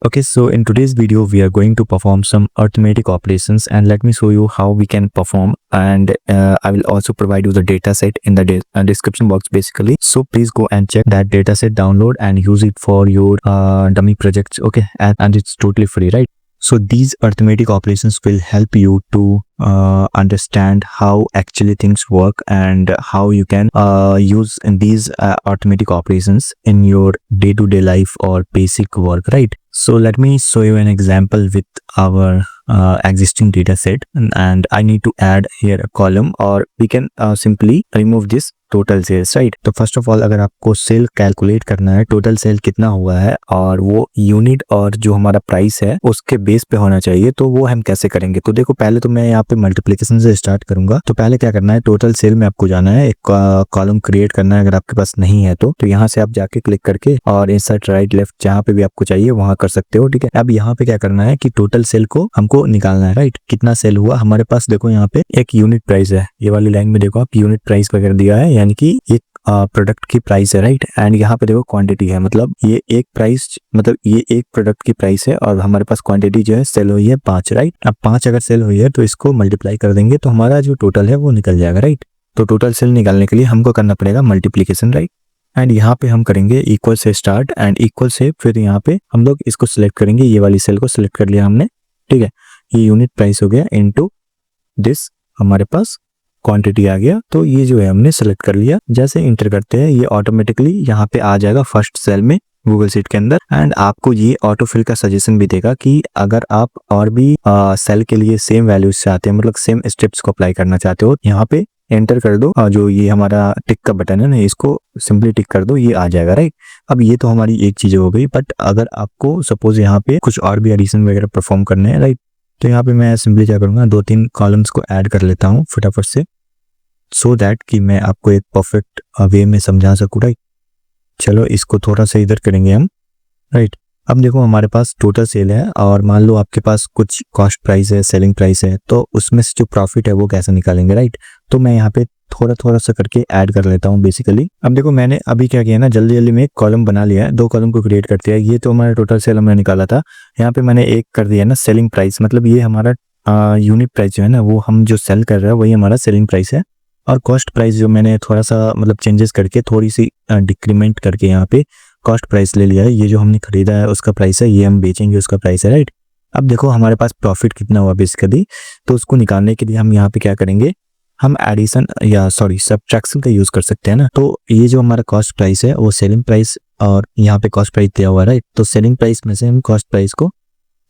Okay, so in today's video, we are going to perform some arithmetic operations, and let me show you how we can perform, and I will also provide you the data set in the description box basically. So please go and check that data set, download and use it for your dummy projects. Okay, and it's totally free, right? So these arithmetic operations will help you to understand how actually things work and how you can use these arithmetic operations in your day-to-day life or basic work, right? So let me show you an example with our existing data set, and I need to add here a column, or we can simply remove this total sales, right. तो first of all अगर आपको cell calculate करना है, total sale कितना हुआ है और वो यूनिट और जो हमारा प्राइस है उसके बेस पे होना चाहिए, तो वो हम कैसे करेंगे। तो देखो, पहले तो मैं यहाँ पे मल्टीप्लिकेशन से स्टार्ट करूंगा। तो पहले क्या करना है, टोटल सेल में आपको जाना है, एक कॉलम क्रिएट करना है। अगर आपके पास नहीं है तो यहाँ से आप जाके क्लिक करके और इंसर्ट राइट लेफ्ट जहाँ पे भी आपको चाहिए वहां कर सकते हो, ठीक है। अब यहाँ पे क्या करना है कि टोटल सेल को हमको निकालना है, राइट। कितना सेल हुआ हमारे पास, देखो यहाँ पे एक यूनिट प्राइस है, ये वाली लाइन में देखो आप यूनिट प्राइस वगैरह दिया है, यानी कि एक प्रोडक्ट की प्राइस है, राइट। एंड यहाँ पे देखो क्वांटिटी है, मतलब ये एक प्राइस, मतलब ये एक प्रोडक्ट की प्राइस है और हमारे पास क्वांटिटी जो है सेल हुई है 5, राइट। अब 5 अगर सेल हुई है तो इसको मल्टीप्लाई कर देंगे तो हमारा जो टोटल है वो निकल जाएगा, राइट। तो टोटल सेल निकालने के लिए हमको करना पड़ेगा मल्टीप्लीकेशन, राइट। एंड यहाँ पे हम करेंगे इक्वल से स्टार्ट एंड इक्वल से, फिर यहाँ पे हम लोग इसको सिलेक्ट करेंगे, ये वाली सेल को सिलेक्ट कर लिया हमने, ठीक है। ये यूनिट प्राइस हो गया इनटू दिस, हमारे पास क्वांटिटी आ गया। तो ये जो है हमने सेलेक्ट कर लिया। जैसे इंटर करते हैं ये ऑटोमेटिकली यहाँ पे आ जाएगा फर्स्ट सेल में गूगल शीट के अंदर। एंड आपको ये ऑटोफिल का सजेशन भी देगा कि अगर आप और भी सेल के लिए सेम वैल्यूज चाहते हैं, मतलब सेम स्टेप्स को अप्लाई करना चाहते हो, यहाँ पे एंटर कर दो। जो ये हमारा टिक का बटन है ना, इसको सिंपली टिक कर दो, ये आ जाएगा, राइट। अब ये तो हमारी एक चीज हो गई, बट अगर आपको सपोज यहाँ पे कुछ और भी एडिशन वगैरह परफॉर्म करने हैं, राइट, तो यहाँ पे मैं सिंपली क्या करूंगा, 2-3 कॉलम्स को ऐड कर लेता हूँ फटाफट से, सो दैट कि मैं आपको एक परफेक्ट वे में समझा सकूँ, राइट। चलो इसको थोड़ा सा इधर करेंगे हम, राइट। अब देखो हमारे पास टोटल सेल है और मान लो आपके पास कुछ कॉस्ट प्राइस है, सेलिंग प्राइस है, तो उसमें से जो प्रॉफिट है वो कैसे निकालेंगे, राइट। तो मैं यहाँ पे थोड़ा सा करके ऐड कर लेता हूँ बेसिकली। अब देखो मैंने अभी क्या किया ना, जल्दी में एक कॉलम बना लिया है, 2 कॉलम को क्रिएट कर दिया। ये तो हमारा टोटल सेल हमने निकाला था, यहाँ पे मैंने एक कर दिया ना सेलिंग प्राइस, मतलब ये हमारा यूनिट प्राइस जो है ना, वो हम जो सेल कर रहे हैं वही हमारा सेलिंग प्राइस है। और कॉस्ट प्राइस जो मैंने थोड़ा सा मतलब चेंजेस करके थोड़ी सी डिक्रीमेंट करके यहाँ पे कॉस्ट प्राइस ले लिया है। ये जो हमने खरीदा है उसका प्राइस है, ये हम बेचेंगे उसका प्राइस है, राइट। अब देखो हमारे पास प्रॉफिट कितना हुआ बेसिकली, तो उसको निकालने के लिए हम यहाँ पे क्या करेंगे, हम एडिशन या सब्ट्रैक्शन का यूज कर सकते हैं ना। तो ये जो हमारा कॉस्ट प्राइस है वो सेलिंग प्राइस और यहाँ पे कॉस्ट प्राइस दिया हुआ है, राइट। तो सेलिंग प्राइस में से हम कॉस्ट प्राइस को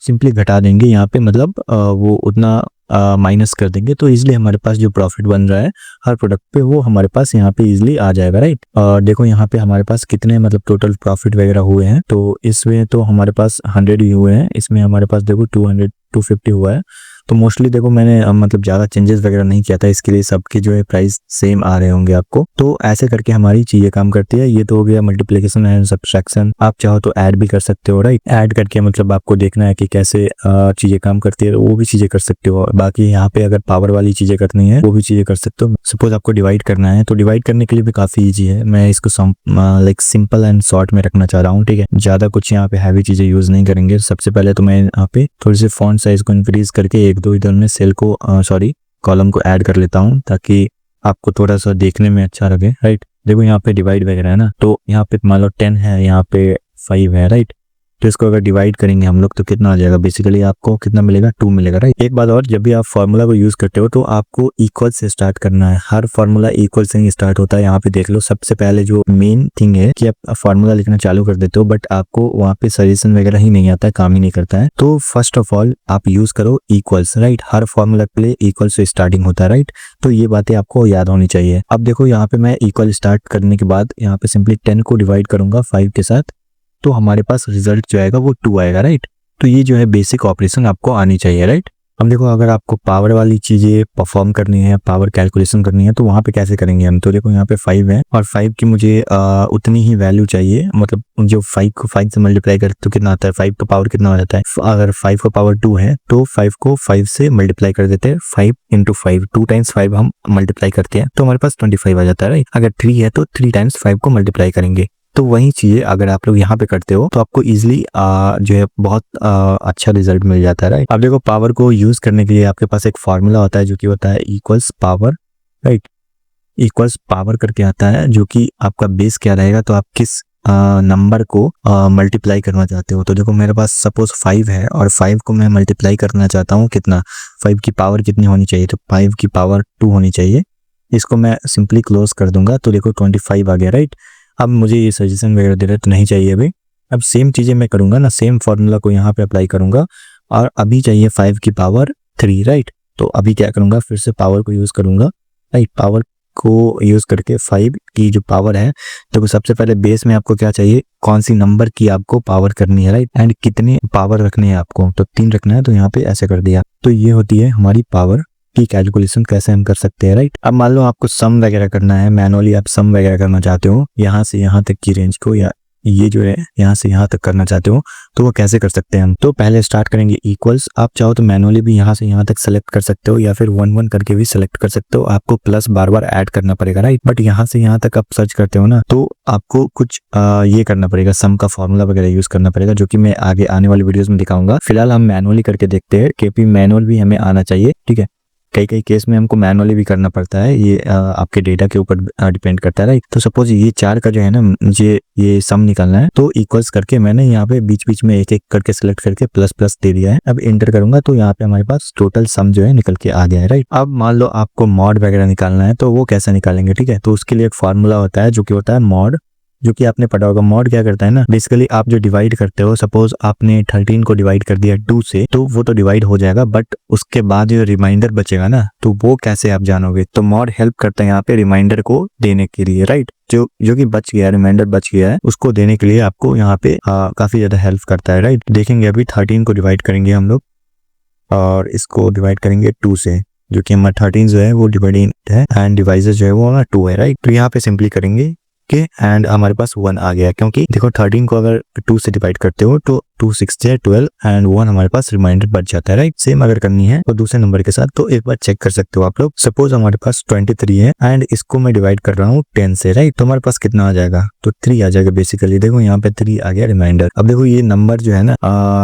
सिंपली घटा देंगे यहाँ पे, मतलब वो उतना माइनस कर देंगे, तो इजिली हमारे पास जो प्रॉफिट बन रहा है हर प्रोडक्ट पे वो हमारे पास यहाँ पे इजिली आ जाएगा, राइट। और देखो यहाँ पे हमारे पास कितने मतलब टोटल प्रॉफिट वगैरह हुए हैं, तो इसमें तो हमारे पास 100 ही हुए हैं, इसमें हमारे पास देखो 250 हुआ है। तो मोस्टली देखो मैंने मतलब ज़्यादा चेंजेस वगैरह नहीं किया था, इसके लिए सबके जो है प्राइस सेम आ रहे होंगे आपको। तो ऐसे करके हमारी चीज़ें काम करती है। ये तो हो गया मल्टीप्लिकेशन एंड सब्ट्रैक्शन। आप चाहो तो ऐड भी कर सकते हो, राइट। ऐड करके मतलब आपको देखना है कि कैसे चीज़ें काम करती है, वो भी चीज़ें कर सकते हो। बाकी यहाँ पे अगर पावर वाली चीज़ें करनी है वो भी चीज़ें कर सकते हो। सपोज आपको डिवाइड करना है, तो डिवाइड करने के लिए भी काफ़ी ईजी है। मैं इसको लाइक सिंपल एंड शॉर्ट में रखना चाह रहा हूँ, ठीक है। ज़्यादा कुछ यहाँ पे हैवी चीज़ें यूज़ नहीं करेंगे। सबसे पहले तो मैं यहाँ पे थोड़ी सी फॉन्ट साइज को इंक्रीज करके 1-2 इधर में सेल को कॉलम को ऐड कर लेता हूँ, ताकि आपको थोड़ा सा देखने में अच्छा लगे, राइट। देखो यहाँ पे डिवाइड वगैरह है ना, तो यहाँ पे मान लो 10 है, यहाँ पे 5 है, राइट। तो इसको अगर डिवाइड करेंगे हम लोग तो कितना आ जाएगा, बेसिकली आपको कितना मिलेगा, 2 मिलेगा, राइट। एक बात और, जब भी आप फार्मूला को यूज करते हो तो आपको इक्वल से स्टार्ट करना है। हर फार्मूला इक्वल से ही स्टार्ट होता है। यहाँ पे देख लो, सबसे पहले जो मेन थिंग है कि आप फार्मूला लिखना चालू कर देते हो, बट आपको वहाँ पे सजेशन वगैरह ही नहीं आता है, काम ही नहीं करता है। तो फर्स्ट ऑफ ऑल आप यूज करो इक्वल्स, राइट। हर फार्मूला के लिए इक्वल से स्टार्टिंग होता है, राइट। तो ये बातें आपको याद होनी चाहिए। अब देखो यहाँ पे मैं इक्वल स्टार्ट करने के बाद यहाँ पे सिंपली 10 को डिवाइड करूंगा 5 के साथ, तो हमारे पास रिजल्ट जो आएगा वो 2 आएगा, राइट। तो ये जो है बेसिक ऑपरेशन आपको आनी चाहिए, राइट। अब देखो अगर आपको पावर वाली चीजें परफॉर्म करनी है, पावर कैलकुलेशन करनी है, तो वहां पे कैसे करेंगे हम। तो देखो यहाँ पे 5 है और 5 की मुझे उतनी ही वैल्यू चाहिए, मतलब जो 5 को 5 से मल्टीप्लाई कर तो कितना आता है, 5 का पावर कितना हो जाता है। अगर 5 का पावर 2 है तो 5 को 5 से मल्टीप्लाई कर देते हैं, 5 × 5, 2 टाइम्स 5 हम मल्टीप्लाई करते हैं तो हमारे पास 25 आ जाता है, राइट। अगर 3 है तो 3 टाइम्स 5 को मल्टीप्लाई करेंगे तो वही चीज़ें अगर आप लोग यहाँ पे करते हो तो आपको इजीली जो है बहुत अच्छा रिजल्ट मिल जाता है, राइट। अब देखो पावर को यूज़ करने के लिए आपके पास एक फार्मूला होता है जो कि होता है equals power, right. Equals power करके आता है जो कि आपका बेस क्या रहेगा, तो आप किस नंबर को मल्टीप्लाई करना चाहते हो। तो देखो मेरे पास सपोज 5 है और 5 को मैं मल्टीप्लाई करना चाहता हूँ कितना, 5 की पावर कितनी होनी चाहिए, तो 5 की पावर 2 होनी चाहिए। इसको मैं सिंपली क्लोज कर दूंगा तो देखो 25 आ गया, राइट। अब मुझे ये सजेशन वगैरह दे रहे तो नहीं चाहिए अभी। अब सेम चीज़ें मैं करूँगा ना, सेम फार्मूला को यहाँ पे अप्लाई करूँगा और अभी चाहिए 5 की पावर 3, राइट। तो अभी क्या करूँगा, फिर से पावर को यूज़ करूँगा, राइट। पावर को यूज़ करके 5 की जो पावर है, तो सबसे पहले बेस में आपको क्या चाहिए, कौन सी नंबर की आपको पावर करनी है, राइट। एंड कितने पावर रखने हैं आपको, तो 3 रखना है, तो यहाँ पे ऐसे कर दिया। तो ये होती है हमारी पावर की कैलकुलेशन कैसे हम कर सकते हैं, राइट। अब मान लो आपको सम वगैरह करना है, मैनुअली आप सम वगैरह करना चाहते हो यहाँ से यहाँ तक की रेंज को, या ये जो है यहाँ से यहाँ तक करना चाहते हो, तो वो कैसे कर सकते हैं हम। तो पहले स्टार्ट करेंगे इक्वल्स। आप चाहो तो मैनुअली भी यहाँ से यहाँ तक सेलेक्ट कर सकते हो या फिर 1 1 करके भी सेलेक्ट कर सकते हो। आपको प्लस बार बार ऐड करना पड़ेगा, राइट। बट यहाँ से यहाँ तक आप सर्च करते हो ना, तो आपको कुछ ये करना पड़ेगा, सम का फॉर्मूला वगैरह यूज करना पड़ेगा, जो कि मैं आगे आने वाली वीडियोस में दिखाऊंगा। फिलहाल हम मैनुअली करके देखते हैं, क्योंकि मैनुअल भी हमें आना चाहिए, ठीक है। कई केस में हमको मैनुअली भी करना पड़ता है, ये आपके डेटा के ऊपर डिपेंड करता है, राइट। तो सपोज ये 4 का जो है ना, मुझे ये सम निकालना है, तो इक्वल्स करके मैंने यहाँ पे बीच बीच में एक एक करके सिलेक्ट करके प्लस प्लस दे दिया है। अब एंटर करूंगा तो यहाँ पे हमारे पास टोटल सम जो है निकल के आ गया है, राइट। अब मान लो आपको मॉड वगैरह निकालना है, तो वो कैसे निकालेंगे, ठीक है। तो उसके लिए एक फार्मूला होता है जो कि होता है मॉड, जो कि आपने पढ़ा होगा। मॉड क्या करता है ना, बेसिकली आप जो डिवाइड करते हो, सपोज आपने 13 को डिवाइड कर दिया 2 से, तो वो तो डिवाइड हो जाएगा, बट उसके बाद जो रिमाइंडर बचेगा ना, तो वो कैसे आप जानोगे। तो मॉड हेल्प करता है यहाँ पे रिमाइंडर को देने के लिए, राइट। जो कि बच गया है, रिमाइंडर बच गया है, उसको देने के लिए आपको यहाँ पे काफी ज्यादा हेल्प करता है, राइट। देखेंगे अभी 13 को डिवाइड करेंगे हम लोग और इसको डिवाइड करेंगे 2 से, जो कि हमारा 13 जो है वो डिवाइड है एंड डिवाइजर जो है वो 2 है, राइट। तो यहाँ पे सिंपली करेंगे के एंड हमारे पास 1 आ गया, क्योंकि देखो 13 को अगर 2 से डिवाइड करते हो तो 2 6 12 एंड 1 हमारे पास रिमाइंडर बच जाता है, राइट। सेम अगर करनी है तो दूसरे नंबर के साथ, तो एक बार चेक कर सकते हो आप लोग। सपोज हमारे पास 23 है एंड इसको मैं डिवाइड कर रहा हूँ 10 से, राइट। तो हमारे पास कितना आ जाएगा, तो 3 आ जाएगा बेसिकली। देखो यहाँ पे 3 आ गया रिमाइंडर। अब देखो ये नंबर जो है ना,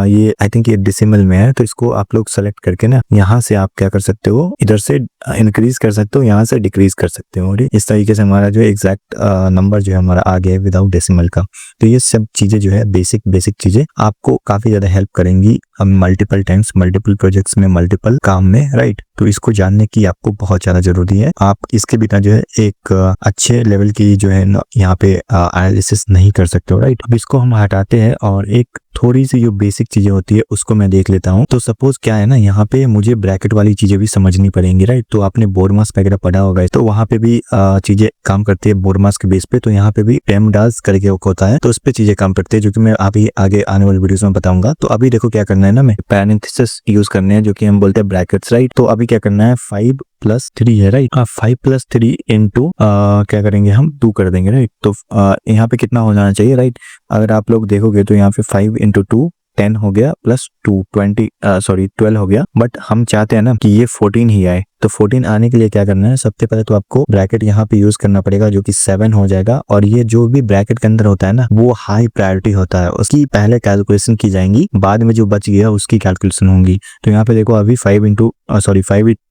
ये आई थिंक ये डेसिमल में है, तो इसको आप लोग सेलेक्ट करके ना यहाँ से आप क्या कर सकते हो, इधर से इंक्रीज कर सकते हो, यहाँ से डिक्रीज कर सकते हो, और इस तरीके से हमारा जो एग्जैक्ट नंबर जो है हमारा आ गया विदाउट डेसिमल का। तो ये सब चीजें जो है बेसिक चीजें आपको काफी ज्यादा हेल्प करेंगी मल्टीपल टाइम्स, मल्टीपल प्रोजेक्ट्स में, मल्टीपल काम में, राइट। तो इसको जानने की आपको बहुत ज्यादा जरूरी है। आप इसके बिना जो है एक अच्छे लेवल की जो है यहाँ पे एनालिसिस नहीं कर सकते हो, राइट। अब इसको हम हटाते हैं और एक थोड़ी सी जो बेसिक चीजें होती है उसको मैं देख लेता हूँ। तो सपोज क्या है ना, यहाँ पे मुझे ब्रैकेट वाली चीजें भी समझनी पड़ेंगी, राइट। तो आपने बोरमास वगैरह पढ़ा होगा, तो वहाँ पे भी चीजें काम करती है बोरमास के बेस पे। तो यहाँ पे भी पेमडास करके होता है, तो उस पे चीजें काम करती है, जो कि मैं अभी आगे आने वाली वीडियोस में बताऊंगा। तो अभी देखो क्या करना है ना, मैं पैरेंथेसिस यूज करने हैं, जो कि हम बोलते हैं ब्रैकेट्स, राइट। तो अभी क्या करना है, 5 + 3 है, राइट। 5 + 3 इंटू क्या करेंगे हम, 2 कर देंगे, राइट। तो यहाँ पे कितना हो जाना चाहिए, राइट। अगर आप लोग देखोगे तो यहाँ पे 5 × 2 10 हो गया, +2 12 हो गया। बट हम चाहते हैं ना कि ये 14 ही आए। तो 14 आने के लिए क्या करना है, सबसे पहले तो आपको ब्रैकेट यहाँ पे यूज करना पड़ेगा, जो कि 7 हो जाएगा। और ये जो भी ब्रैकेट के अंदर होता है ना, वो हाई प्रायोरिटी होता है, उसकी पहले कैलकुलेशन की जाएंगी, बाद में जो बच गया उसकी कैलकुलेशन होंगी। तो यहाँ पे देखो अभी 5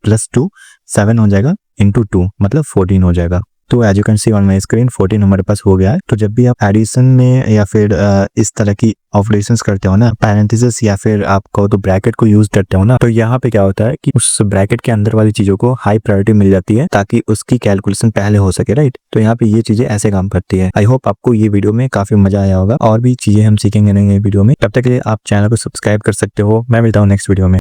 + 2 7 हो जाएगा, इंटू 2 मतलब 14 हो जाएगा। तो as you can see on my screen 14 हमारे पास हो गया है। तो जब भी आप एडिशन में या फिर इस तरह की ऑपरेशंस करते हो ना, पैरेंथेसिस या फिर आप कहो तो ब्रैकेट को यूज करते हो ना, तो यहाँ पे क्या होता है कि उस ब्रैकेट के अंदर वाली चीजों को हाई प्रायोरिटी मिल जाती है, ताकि उसकी कैलकुलेशन पहले हो सके, राइट। तो यहाँ पे ये चीजें ऐसे काम करती है। आई होप आपको ये वीडियो में काफी मजा आया होगा, और भी चीजें हम सीखेंगे नई वीडियो में। तब तक के लिए आप चैनल को सब्सक्राइब कर सकते हो। मैं मिलता हूँ नेक्स्ट वीडियो में।